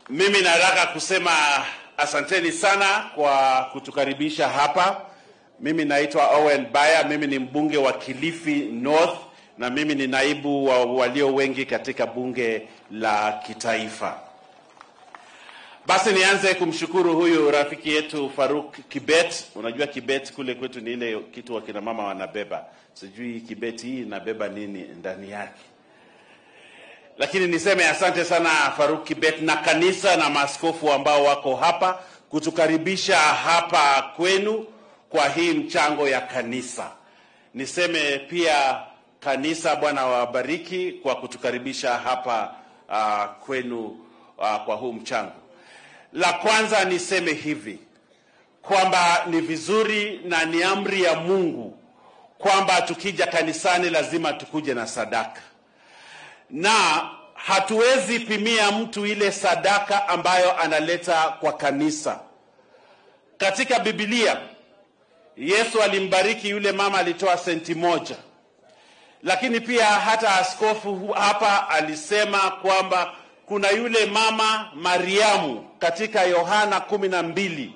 Mimi nataka kusema asanteni sana kwa kutukaribisha hapa. Mimi naitwa Owen Baya, mimi ni mbunge wa Kilifi North na mimi ni naibu wa walio wengi katika bunge la kitaifa. Basi nianze kumshukuru huyu rafiki yetu Faruk Kibet. Unajua Kibet kule kwetu ni ile kitu wakina mama wanabeba. Sijui Kibet hii inabeba nini ndani yake. Lakini niseme asante sana Faruk Kibet na kanisa na maaskofu ambao wako hapa kutukaribisha hapa kwenu kwa hii mchango ya kanisa. Niseme pia kanisa, Bwana wabariki kwa kutukaribisha hapa kwenu kwa huu mchango. La kwanza niseme hivi kwamba ni vizuri na ni amri ya Mungu kwamba tukija kanisani lazima tukuje na sadaka. Na hatuwezi pimia mtu ile sadaka ambayo analeta kwa kanisa. Katika Biblia Yesu alimbariki yule mama, alitoa senti 1. Lakini pia hata askofu hapa alisema kwamba kuna yule mama Mariamu katika Yohana 12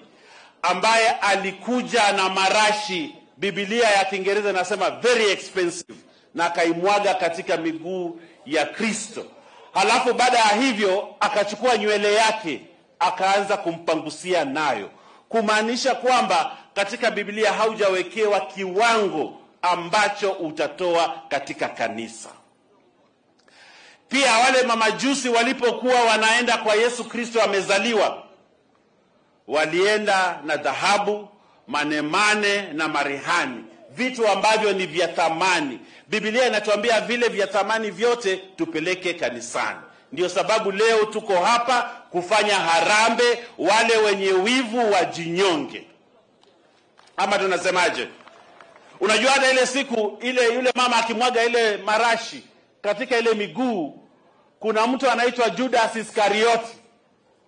ambaye alikuja na marashi, Biblia ya Kiingereza nasema very expensive, na akaimwaga katika miguu ya Kristo. Halafu baada ya hivyo akachukua nywele yake akaanza kumpangusia nayo, kumaanisha kwamba katika Biblia haujawekewa kiwango ambacho utatoa katika kanisa. Pia wale mamajusi walipokuwa wanaenda kwa Yesu Kristo amezaliwa, walienda na dhahabu, manemane na marihani, vitu ambavyo ni vya thamani. Biblia inatuambia vile vya thamani vyote tupeleke kanisani. Ndio sababu leo tuko hapa kufanya harambe, wale wenye wivu wajinyonge. Ama tunasemaje? Unajua hata ile siku ile yule mama akimwaga ile marashi katika ile miguu, kuna mtu anaitwa Judas Iskarioti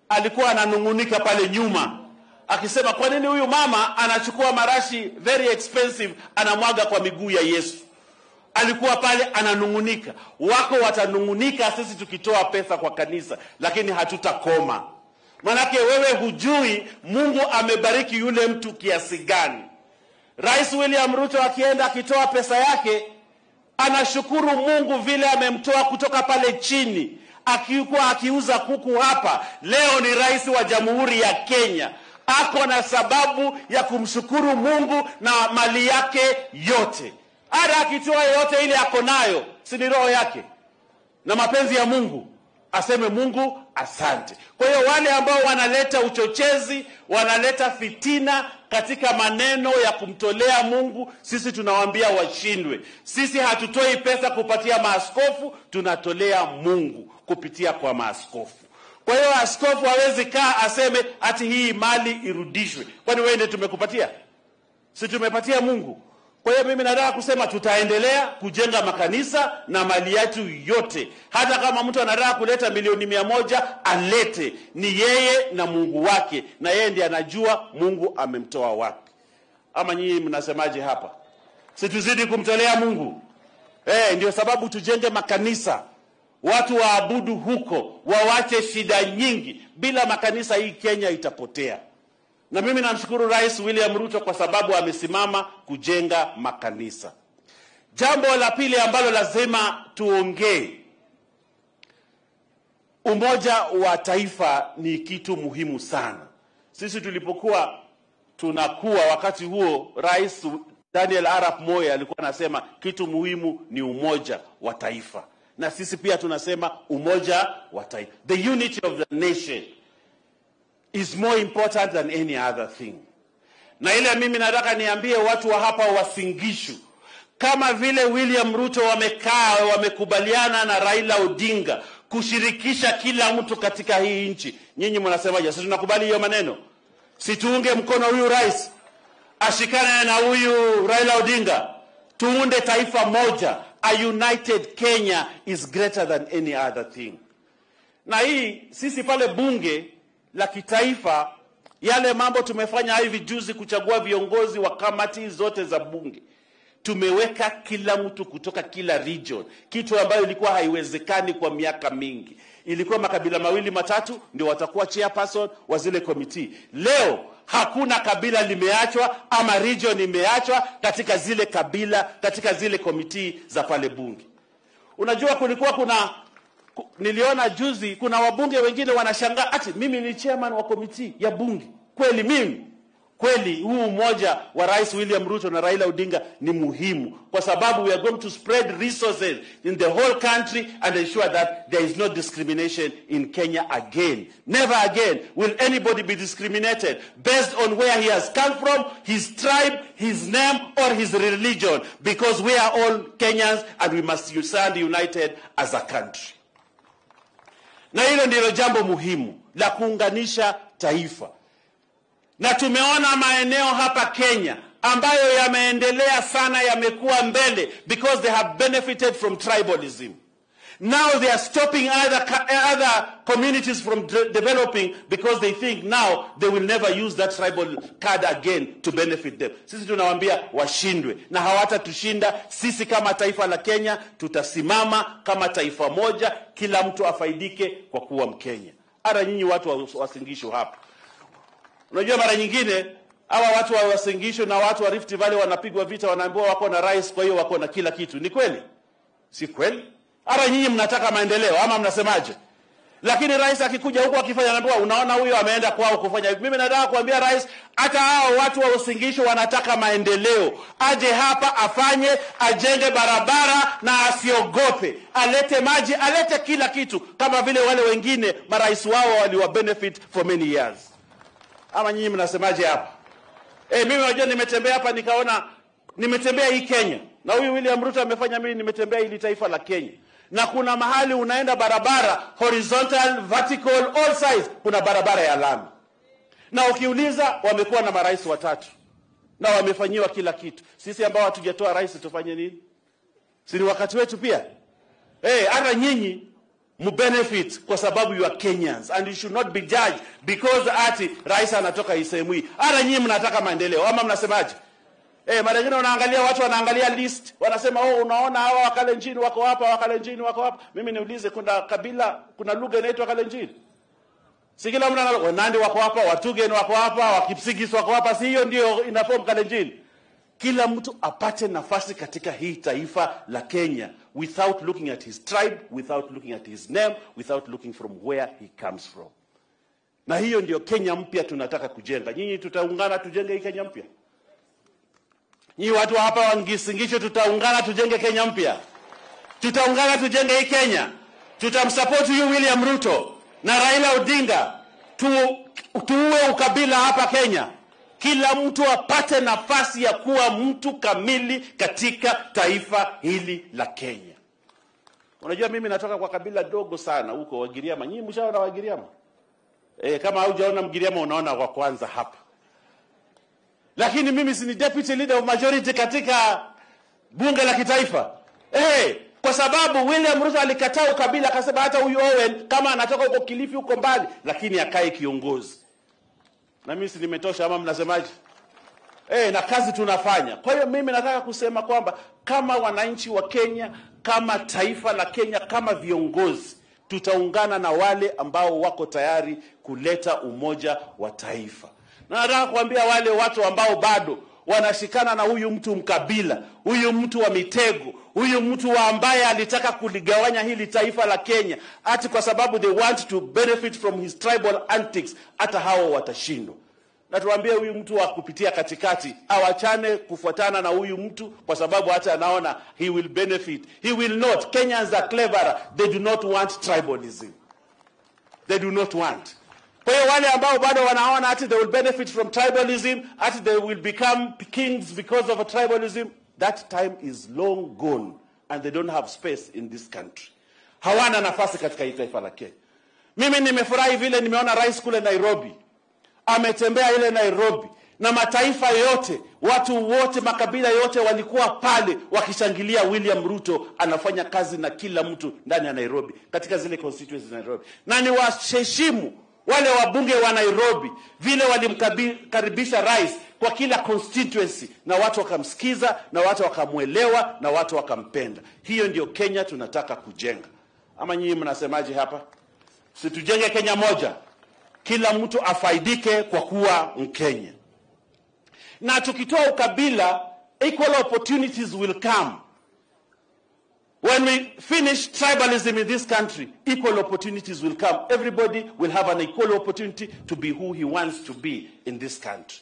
alikuwa ananungunika pale nyuma akisema, kwa nini huyu mama anachukua marashi very expensive anamwaga kwa miguu ya Yesu? Alikuwa pale ananungunika. Wako watanungunika sisi tukitoa pesa kwa kanisa, lakini hatutakoma. Manake wewe hujui Mungu amebariki yule mtu kiasi gani. Rais William Ruto akienda akitoa pesa yake, anashukuru Mungu vile amemtoa kutoka pale chini, akikuwa akiuza kuku hapa. Leo ni rais wa Jamhuri ya Kenya. Ako na sababu ya kumshukuru Mungu na mali yake yote. Hata akitoa yote ile ako nayo, si ni roho yake? na mapenzi ya Mungu, aseme Mungu asante. Kwa hiyo wale ambao wanaleta uchochezi, wanaleta fitina katika maneno ya kumtolea Mungu, sisi tunawaambia washindwe. Sisi hatutoi pesa kupatia maaskofu, tunatolea Mungu kupitia kwa maaskofu. Kwa hiyo askofu hawezi kaa aseme ati hii mali irudishwe. Kwani wewe ndiye tumekupatia? Si tumepatia Mungu. Kwa hiyo mimi nataka kusema tutaendelea kujenga makanisa na mali yetu yote. Hata kama mtu anataka kuleta milioni 100 alete, ni yeye na Mungu wake, na yeye ndiye anajua Mungu amemtoa wapi. Ama nyinyi mnasemaje hapa? Si tuzidi kumtolea Mungu? Ndio sababu tujenge makanisa. Watu waabudu huko, wawache shida nyingi. Bila makanisa hii Kenya itapotea. Na mimi namshukuru Rais William Ruto kwa sababu amesimama kujenga makanisa. Jambo la pili ambalo lazima tuongee, umoja wa taifa ni kitu muhimu sana. Sisi tulipokuwa tunakuwa, wakati huo Rais Daniel Arap Moi alikuwa anasema kitu muhimu ni umoja wa taifa. Na sisi pia tunasema umoja wa taifa. The unity of the nation is more important than any other thing. Na ile mimi nataka niambie watu wa hapa Uasin Gishu, kama vile William Ruto wamekubaliana na Raila Odinga kushirikisha kila mtu katika hii nchi, nyinyi mnasemaje? Sisi tunakubali hiyo maneno? Si tuunge mkono huyu rais ashikane na huyu Raila Odinga, tuunde taifa moja. A united Kenya is greater than any other thing. Na hii sisi pale bunge la kitaifa, yale mambo tumefanya hivi juzi kuchagua viongozi wa kamati zote za bunge, tumeweka kila mtu kutoka kila region, kitu ambayo ilikuwa haiwezekani kwa miaka mingi. Ilikuwa makabila 2-3 ndio watakuwa chairperson wa zile committee. Leo hakuna kabila limeachwa ama region imeachwa katika zile kabila, katika zile committee za pale bunge. Unajua kulikuwa niliona juzi kuna wabunge wengine wanashangaa ati mimi ni chairman wa committee ya bunge. Kweli mimi? Kweli huu umoja wa Rais William Ruto na Raila Odinga ni muhimu, kwa sababu we are going to spread resources in the whole country and ensure that there is no discrimination in Kenya again. Never again will anybody be discriminated based on where he has come from, his tribe, his name or his religion, because we are all Kenyans and we must stand united as a country. Na hilo ndilo jambo muhimu la kuunganisha taifa. Na tumeona maeneo hapa Kenya ambayo yameendelea sana, yamekuwa mbele because they have benefited from tribalism. Now they are stopping other communities from developing because they think now they will never use that tribal card again to benefit them. Sisi tunawaambia washindwe, na hawatatushinda. Sisi kama taifa la Kenya tutasimama kama taifa moja, kila mtu afaidike kwa kuwa Mkenya. Ara nyinyi watu wa Uasin Gishu hapa, unajua mara nyingine hawa watu wa Uasin Gishu na watu wa Rift Valley wanapigwa vita, wanaambiwa wako na rais, kwa hiyo wako na kila kitu. Ni kweli? Si kweli? Ara nyinyi mnataka maendeleo ama mnasemaje? Lakini rais akikuja huko akifanya, anaambiwa unaona huyo ameenda kwao kufanya hivi. Mimi nataka kuambia rais, hata hao watu wa Uasin Gishu wanataka maendeleo, aje hapa afanye, ajenge barabara na asiogope, alete maji, alete kila kitu kama vile wale wengine marais wao waliwa benefit for many years. Ama nyinyi mnasemaje hapa? Mimi najua nimetembea hapa nikaona, nimetembea hii Kenya. Na huyu William Ruto amefanya, mimi nimetembea hili taifa la Kenya. Na kuna mahali unaenda barabara horizontal, vertical, all sides, kuna barabara ya lami. Na ukiuliza wamekuwa na marais 3 na wamefanyiwa kila kitu. Sisi ambao hatujatoa rais tufanye nini? Si ni wakati wetu pia? Hata nyinyi benefit kwa sababu you are Kenyans and you should not be judged because ati rais anatoka isehemu hii. Hata nyinyi mnataka maendeleo ama mnasemaje? Mara nyingine unaangalia watu wanaangalia list, wanasema unaona hawa Wakalenjin wako hapa, Wakalenjin wako hapa. Mimi niulize, kuna kabila, kuna lugha inaitwa Kalenjin? Si kila mtu analo, Nandi wako hapa, Watugen wako hapa, Wakipsigis wako hapa, si hiyo ndio inaform Kalenjin? Kila mtu apate nafasi katika hii taifa la Kenya without looking at his tribe, without looking at his name, without looking from where he comes from. Na hiyo ndio Kenya mpya tunataka kujenga. Nyinyi tutaungana tujenge hii Kenya mpya? Nyinyi watu hapa wa Uasin Gishu tutaungana tujenge Kenya mpya? Tutaungana tujenge hii Kenya? tutamsupport huyu William Ruto na Raila Odinga, tuue ukabila hapa Kenya. Kila mtu apate nafasi ya kuwa mtu kamili katika taifa hili la Kenya. Unajua mimi natoka kwa kabila dogo sana huko Wagiriama. Nyinyi mshaona Wagiriama? Kama haujaona Mgiriama unaona wa kwanza hapa. Lakini mimi si ni deputy leader of majority katika bunge la kitaifa. Kwa sababu William Ruto alikataa ukabila, akasema hata huyu Owen kama anatoka huko Kilifi huko mbali lakini akae kiongozi. Na mimi si nimetosha ama mnasemaje? Na kazi tunafanya. Kwa hiyo mimi nataka kusema kwamba kama wananchi wa Kenya, kama taifa la Kenya, kama viongozi, tutaungana na wale ambao wako tayari kuleta umoja wa taifa. Na nataka kuambia wale watu ambao bado wanashikana na huyu mtu mkabila, huyu mtu wa mitego, huyu mtu wa ambaye alitaka kuligawanya hili taifa la Kenya, ati kwa sababu they want to benefit from his tribal antics, hata hao watashindwa. Na tuambie huyu mtu wa kupitia katikati awachane kufuatana na huyu mtu, kwa sababu hata anaona he will benefit. He will not. Kenyans are cleverer. They do not want tribalism. They do not want. Kwa hiyo wale ambao bado wanaona ati they will benefit from tribalism, ati they will become kings because of a tribalism, that time is long gone and they don't have space in this country. Hawana nafasi katika hii taifa la Kenya. Mimi nimefurahi vile nimeona rais kule Nairobi. Ametembea ile Nairobi na mataifa yote, watu wote, makabila yote walikuwa pale wakishangilia William Ruto anafanya kazi na kila mtu ndani ya Nairobi, katika zile constituencies Nairobi. Na ni waheshimu wale wabunge wa Nairobi vile walimkaribisha rais kwa kila constituency, na watu wakamsikiza, na watu wakamuelewa, na watu wakampenda. Hiyo ndio Kenya tunataka kujenga. Ama nyinyi mnasemaje hapa? Situjenge Kenya moja, kila mtu afaidike kwa kuwa Mkenya. Na tukitoa ukabila, equal opportunities will come. When we finish tribalism in this country, equal opportunities will come. Everybody will have an equal opportunity to be who he wants to be in this country.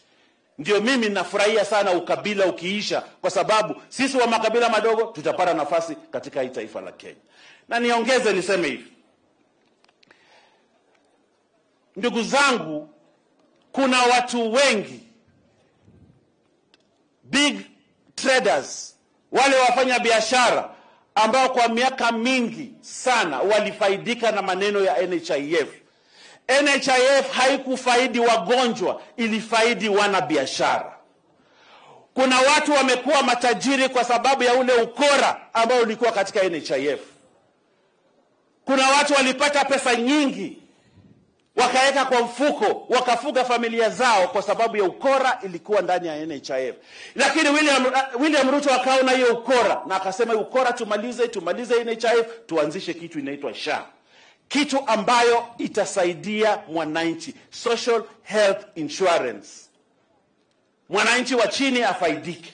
Ndio mimi nafurahia sana ukabila ukiisha, kwa sababu sisi wa makabila madogo tutapata nafasi katika hii taifa la Kenya. Na niongeze niseme hivi. Ndugu zangu, kuna watu wengi, big traders, wale wafanya biashara ambao kwa miaka mingi sana walifaidika na maneno ya NHIF. NHIF haikufaidi wagonjwa, ilifaidi wana biashara. Kuna watu wamekuwa matajiri kwa sababu ya ule ukora ambao ulikuwa katika NHIF. Kuna watu walipata pesa nyingi wakaweka kwa mfuko, wakafuga familia zao kwa sababu ya ukora ilikuwa ndani ya NHIF. Lakini William Ruto akaona hiyo ukora na akasema ukora tumalize NHIF, tuanzishe kitu inaitwa SHA. Kitu ambayo itasaidia mwananchi, social health insurance. Mwananchi wa chini afaidike.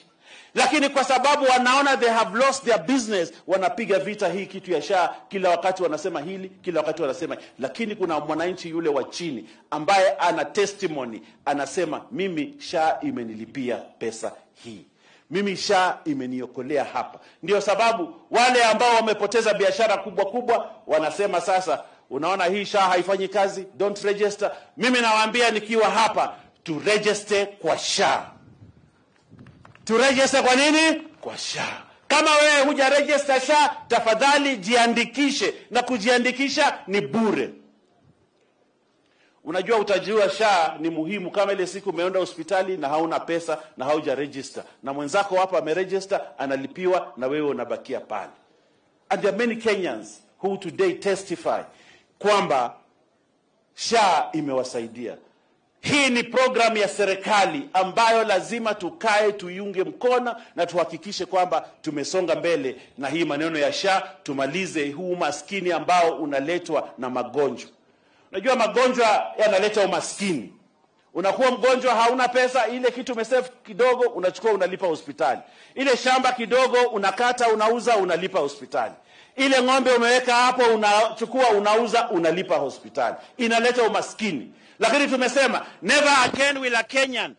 Lakini kwa sababu wanaona they have lost their business, wanapiga vita hii kitu ya SHA. Kila wakati wanasema hili, kila wakati wanasema. Lakini kuna mwananchi yule wa chini ambaye ana testimony, anasema mimi SHA imenilipia pesa hii, mimi SHA imeniokolea hapa. Ndio sababu wale ambao wamepoteza biashara kubwa kubwa wanasema sasa, unaona hii SHA haifanyi kazi, don't register. Mimi nawaambia nikiwa hapa, to register kwa SHA. Turegister kwa nini? Kwa SHA. Kama wewe huja register SHA, tafadhali jiandikishe, na kujiandikisha ni bure. Unajua utajua SHA ni muhimu kama ile siku umeenda hospitali na hauna pesa na hauja register, na mwenzako hapa ameregister, analipiwa na wewe unabakia pale. And there are many Kenyans who today testify kwamba SHA imewasaidia. Hii ni program ya serikali ambayo lazima tukae tuiunge mkono na tuhakikishe kwamba tumesonga mbele na hii maneno ya SHA, tumalize huu maskini ambao unaletwa na magonjwa. Unajua magonjwa yanaleta umaskini. Unakuwa mgonjwa, hauna pesa, ile kitu umesave kidogo unachukua unalipa hospitali. Ile shamba kidogo unakata unauza unalipa hospitali. Ile ng'ombe umeweka hapo unachukua unauza unalipa hospitali. Inaleta umaskini. Lakini tumesema never again will a Kenyan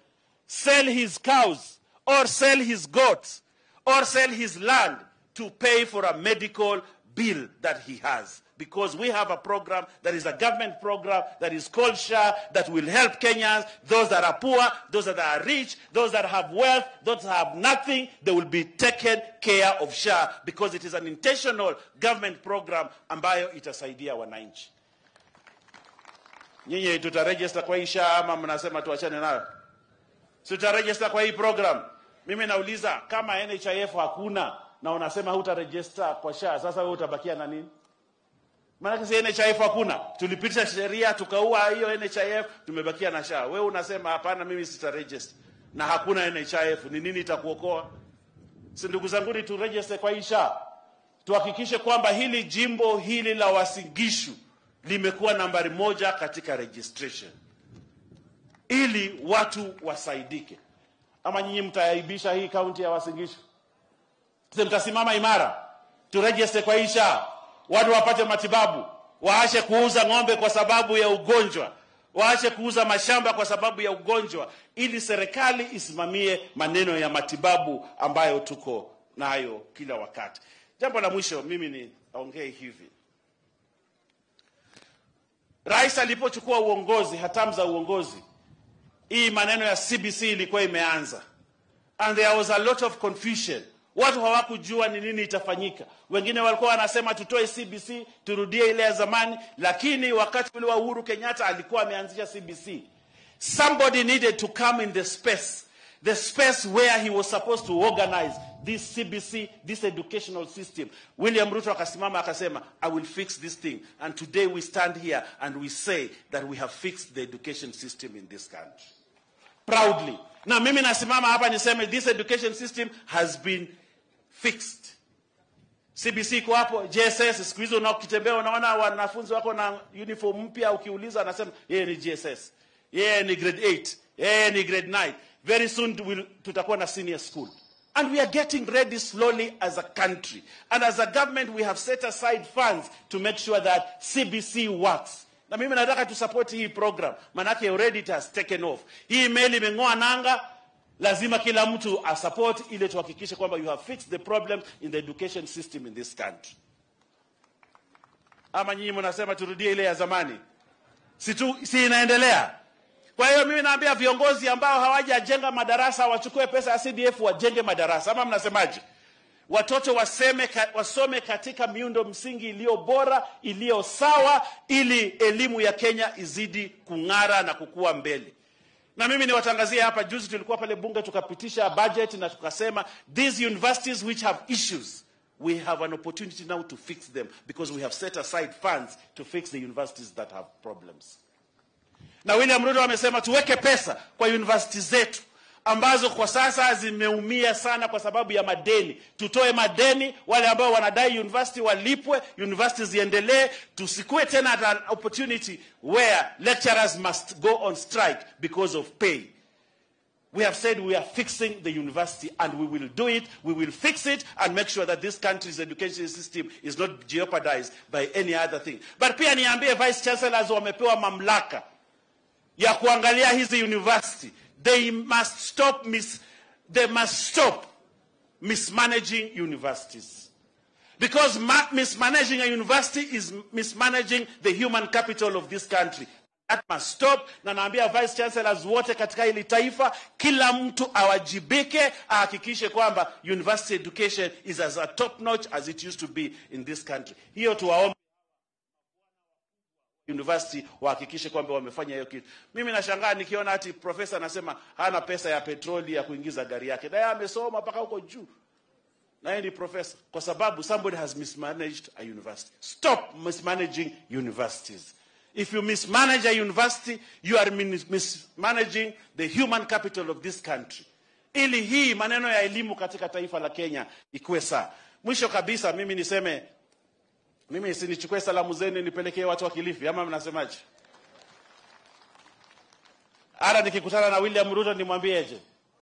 sell his cows or sell his goats or sell his land to pay for a medical bill that he has. because we have a program that is a government program that is called SHA that will help Kenyans, those that are poor, those that are rich, those that have wealth, those that have nothing, they will be taken care of SHA because it is an intentional government program ambayo itasaidia wananchi. Nyinyi tutaregister kwa hii SHA ama mnasema tuachane nayo? Tutaregister kwa hii program. Mimi nauliza kama NHIF hakuna na unasema hutaregister kwa SHA, sasa wewe utabakia na nini? Maana si NHIF hakuna. Tulipitisha sheria tukaua hiyo NHIF, tumebakia na SHA. Wewe unasema hapana, mimi sitaregister na hakuna NHIF. Ni nini itakuokoa? Si ndugu zangu, ni turegister kwa hii SHA. Tuhakikishe kwamba hili jimbo hili la Uasin Gishu limekuwa nambari 1 katika registration, ili watu wasaidike. Ama nyinyi mtaaibisha hii kaunti ya Uasin Gishu? Mtasimama imara turegister kwa hii SHA, watu wapate matibabu, waache kuuza ng'ombe kwa sababu ya ugonjwa, waache kuuza mashamba kwa sababu ya ugonjwa, ili serikali isimamie maneno ya matibabu ambayo tuko nayo kila wakati. Jambo la mwisho mimi niongee hivi. Rais alipochukua uongozi, hatamu za uongozi, hii maneno ya CBC ilikuwa imeanza. And there was a lot of confusion. Watu hawakujua ni nini itafanyika. Wengine walikuwa wanasema tutoe CBC, turudie ile ya zamani, lakini wakati ule wa Uhuru Kenyatta alikuwa ameanzisha CBC. Somebody needed to come in the space where he was supposed to organize this CBC, this educational system. William Ruto akasimama akasema, I will fix this thing. And today we stand here and we say that we have fixed the education system in this country. Proudly. Na mimi nasimama hapa niseme this education system has been fixed. CBC kwa hapo, JSS, siku hizo ukitembea unaona wanafunzi wako na uniform mpya, ukiuliza anasema yeye ni JSS, yeye ni grade 8, yeye ni grade 9. Very soon tutakuwa na senior school. And we are getting ready slowly as a country. And as a government we have set aside funds to make sure that CBC works. Na mimi nataka tu support hii program, manake already it has taken off. Hii meli imeng'oa nanga, lazima kila mtu a support ile tuhakikishe kwamba you have fixed the problem in the education system in this country. Ama nyinyi mnasema turudie ile ya zamani? Si inaendelea. Kwa hiyo mimi naambia viongozi ambao hawajajenga madarasa wachukue pesa ya CDF wajenge madarasa. Ama mnasemaje? Watoto wasome katika miundo msingi iliyo bora, iliyo sawa, ili elimu ya Kenya izidi kung'ara na kukua mbele. Na mimi niwatangazie hapa, juzi tulikuwa pale bunge tukapitisha budget na tukasema these universities which have issues, we have an opportunity now to fix them because we have set aside funds to fix the universities that have problems. Na William Ruto amesema tuweke pesa kwa university zetu ambazo kwa sasa zimeumia sana kwa sababu ya madeni. Tutoe madeni, wale ambao wanadai university walipwe, universities ziendelee. Tusikue tena at an opportunity where lecturers must go on strike because of pay. We have said we are fixing the university and we will do it. We will fix it and make sure that this country's education system is not jeopardized by any other thing. But pia niambie vice chancellors wamepewa mamlaka ya kuangalia hizi university. They must stop mismanaging universities. Because mismanaging a university is mismanaging the human capital of this country. That must stop. Na naambia vice chancellors wote katika hili taifa, kila mtu awajibike, ahakikishe kwamba university education is as a top notch as it used to be in this country. Hiyo tuwaombe university wahakikishe kwamba wamefanya hiyo kitu. Mimi nashangaa nikiona ati profesa anasema hana pesa ya petroli ya kuingiza gari yake. Na yeye amesoma mpaka huko juu. Na yeye ni profesa kwa sababu somebody has mismanaged a university. Stop mismanaging universities. If you mismanage a university, you are mismanaging the human capital of this country. Ili hii maneno ya elimu katika taifa la Kenya ikuwe sawa. Mwisho kabisa mimi niseme, mimi sinichukue salamu zenu nipelekee watu wa Kilifi, ama mnasemaje? Ara nikikutana na William Ruto nimwambieje?